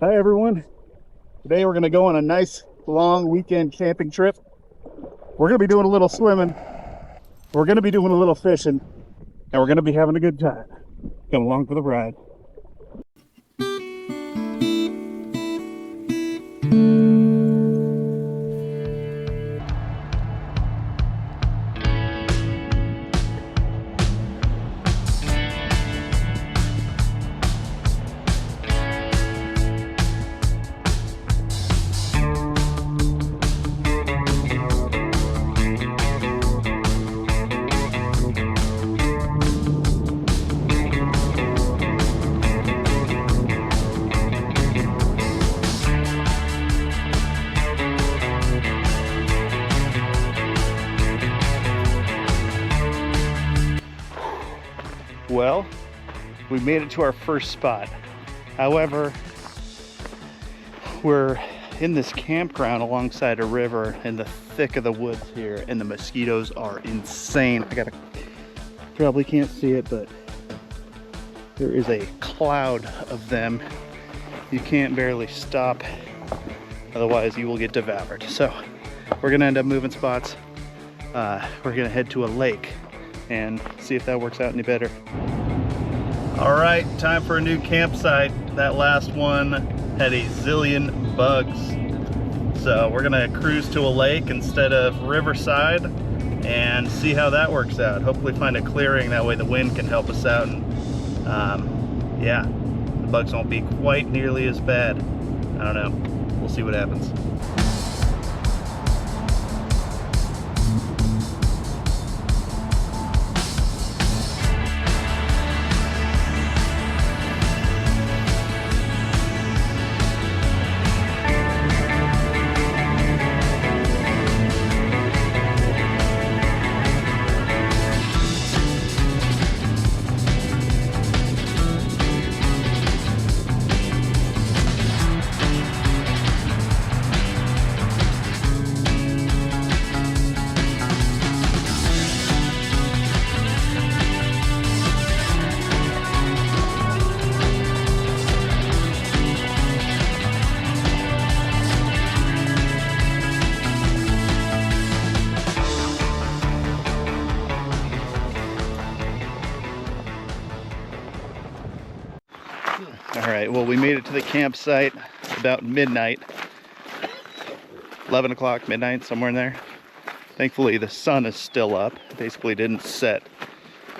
Hi everyone. Today we're going to go on a nice long weekend camping trip. We're going to be doing a little swimming. We're going to be doing a little fishing. And we're going to be having a good time. Come along for the ride. Well, we made it to our first spot. However, we're in this campground alongside a river in the thick of the woods here, and the mosquitoes are insane. Probably can't see it, but there is a cloud of them. You can't barely stop, otherwise you will get devoured. So we're gonna end up moving spots. We're gonna head to a lake and see if that works out any better. All right, time for a new campsite. That last one had a zillion bugs. So we're gonna cruise to a lake instead of riverside and see how that works out. Hopefully find a clearing, that way the wind can help us out, and yeah, the bugs won't be quite nearly as bad. I don't know, we'll see what happens. All right, well, we made it to the campsite about midnight, 11 o'clock, midnight, somewhere in there. Thankfully, the sun is still up, basically didn't set.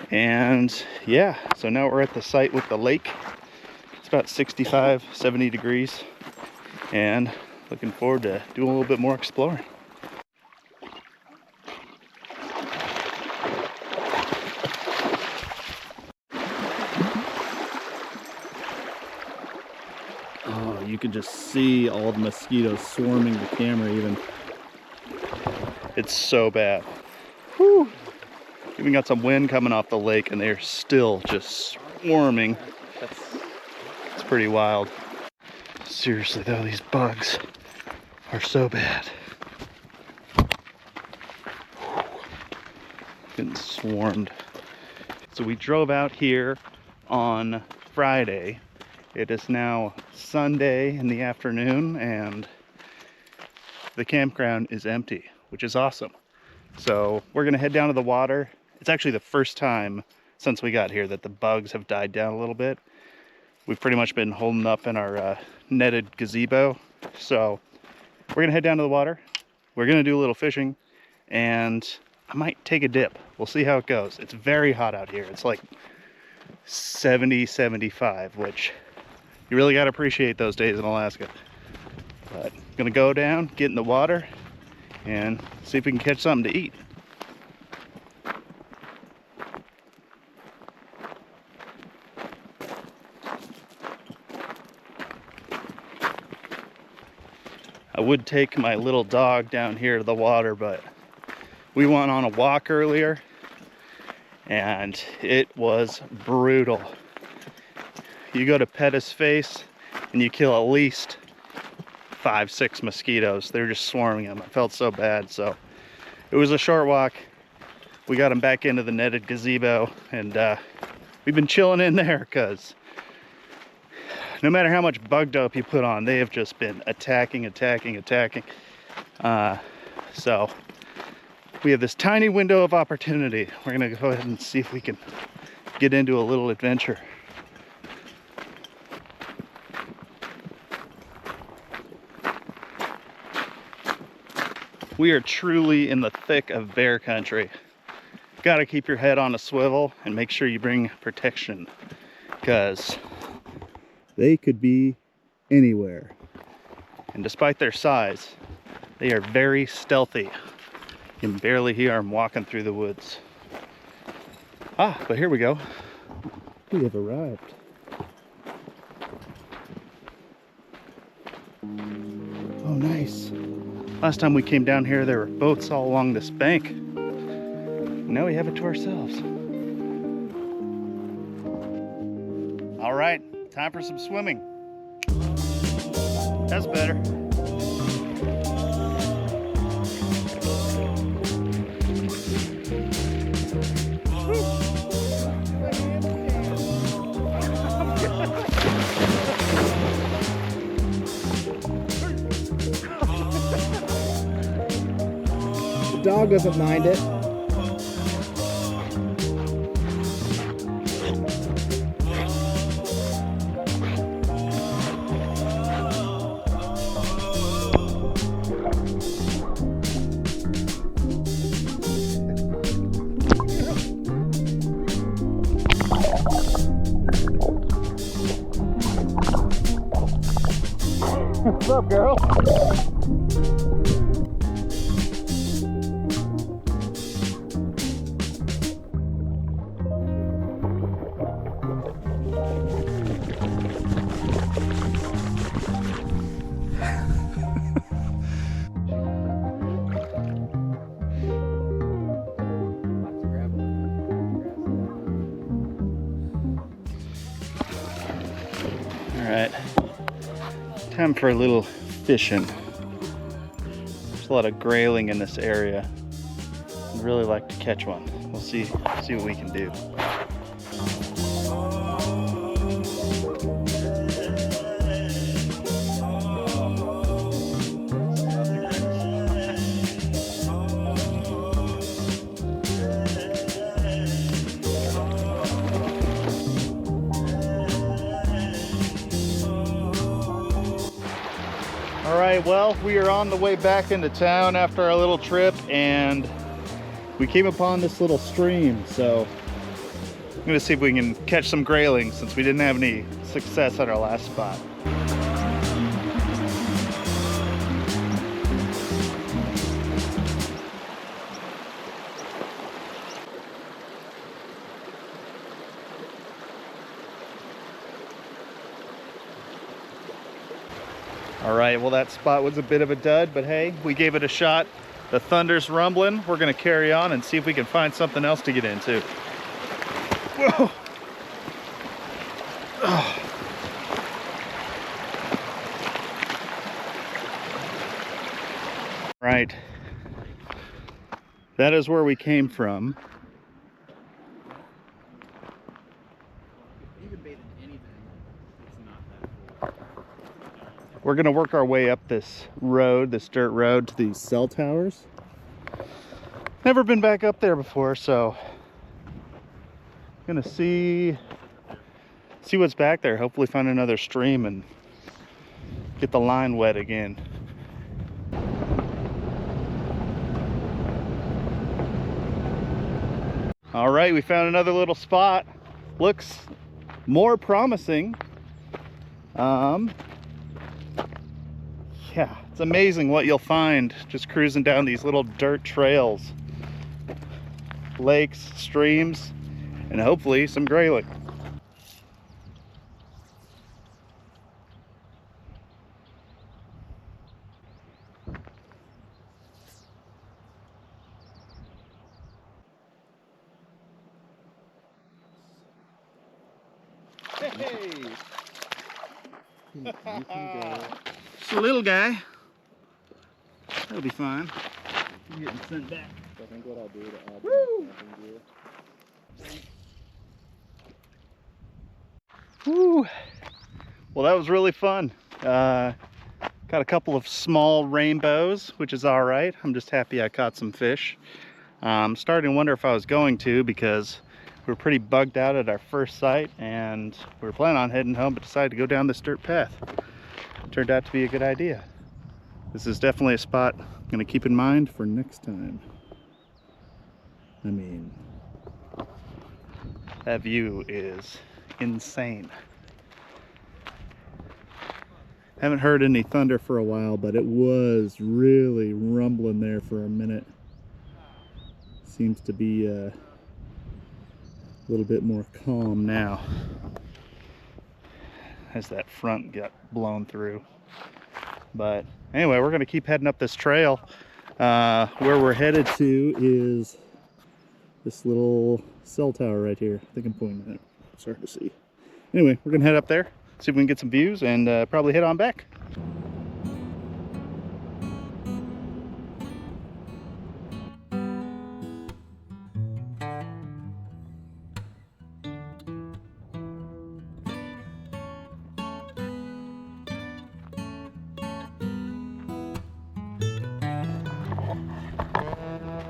And yeah, so now we're at the site with the lake. It's about 65, 70 degrees, and looking forward to doing a little bit more exploring. Oh, you can just see all the mosquitoes swarming the camera even. It's so bad. Whew. Even got some wind coming off the lake and they're still just swarming. It's pretty wild. Seriously though, these bugs are so bad. Getting swarmed. So we drove out here on Friday. It is now Sunday in the afternoon and the campground is empty, which is awesome. So we're gonna head down to the water. It's actually the first time since we got here that the bugs have died down a little bit. We've pretty much been holding up in our netted gazebo. So we're gonna head down to the water. We're gonna do a little fishing and I might take a dip. We'll see how it goes. It's very hot out here. It's like 70, 75, which you really got to appreciate those days in Alaska. But I'm gonna go down, get in the water, and see if we can catch something to eat. I would take my little dog down here to the water, but we went on a walk earlier and it was brutal. You go to pet his face and you kill at least 5-6 mosquitoes. They're just swarming him. I felt so bad. So it was a short walk. We got him back into the netted gazebo and we've been chilling in there because no matter how much bug dope you put on, they have just been attacking. So we have this tiny window of opportunity. We're gonna go ahead and see if we can get into a little adventure. We are truly in the thick of bear country. Gotta keep your head on a swivel and make sure you bring protection, because they could be anywhere. And despite their size, they are very stealthy. You can barely hear them walking through the woods. Ah, but here we go. We have arrived. Oh, nice. Last time we came down here, there were boats all along this bank. Now we have it to ourselves. All right, time for some swimming. That's better. The dog doesn't mind it. What's up, girl? Alright, time for a little fishing. There's a lot of grayling in this area. I'd really like to catch one. We'll see what we can do. All right, well, we are on the way back into town after our little trip, and we came upon this little stream, so I'm gonna see if we can catch some graylings since we didn't have any success at our last spot. All right, well, that spot was a bit of a dud, but hey, we gave it a shot. The thunder's rumbling. We're gonna carry on and see if we can find something else to get into. Whoa. Oh. Right. That is where we came from. We're gonna work our way up this road, this dirt road, to these cell towers. Never been back up there before, so gonna see what's back there. Hopefully find another stream and get the line wet again. All right, we found another little spot. Looks more promising. Yeah, it's amazing what you'll find just cruising down these little dirt trails. Lakes, streams, and hopefully some grayling. Hey! You can go. Just a little guy. That'll be fine. I'm getting sent back. I think what I'll do to add Woo! Woo! Well, that was really fun. Got a couple of small rainbows, which is all right. I'm just happy I caught some fish. Starting to wonder if I was going to, because we were pretty bugged out at our first sight and we were planning on heading home, but decided to go down this dirt path. Turned out to be a good idea. This is definitely a spot I'm gonna keep in mind for next time. I mean, that view is insane. Haven't heard any thunder for a while, but it was really rumbling there for a minute. Seems to be a little bit more calm now, as that front got blown through. But anyway, we're gonna keep heading up this trail. Where we're headed to is this little cell tower right here. I think I'm pointing at it. It's hard to see. Anyway, we're gonna head up there, see if we can get some views, and probably head on back.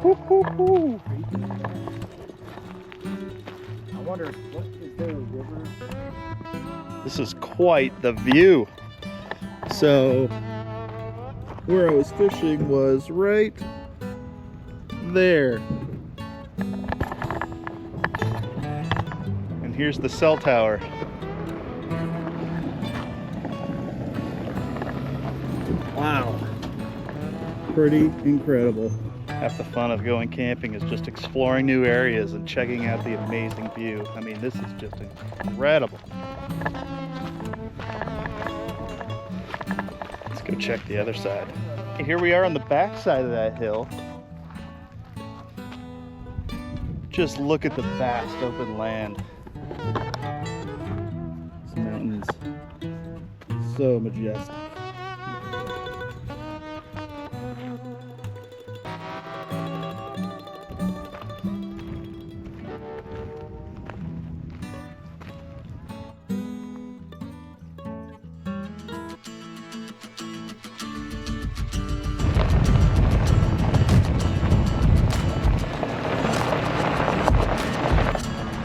Woo-hoo-hoo. I wonder, what is there a river? This is quite the view. So where I was fishing was right there. And here's the cell tower. Wow. Pretty incredible. Half the fun of going camping is just exploring new areas and checking out the amazing view. I mean, this is just incredible. Let's go check the other side. Here we are on the back side of that hill. Just look at the vast open land. These mountains, so majestic.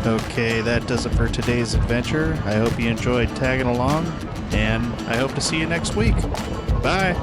Okay, that does it for today's adventure. I hope you enjoyed tagging along, and I hope to see you next week. Bye!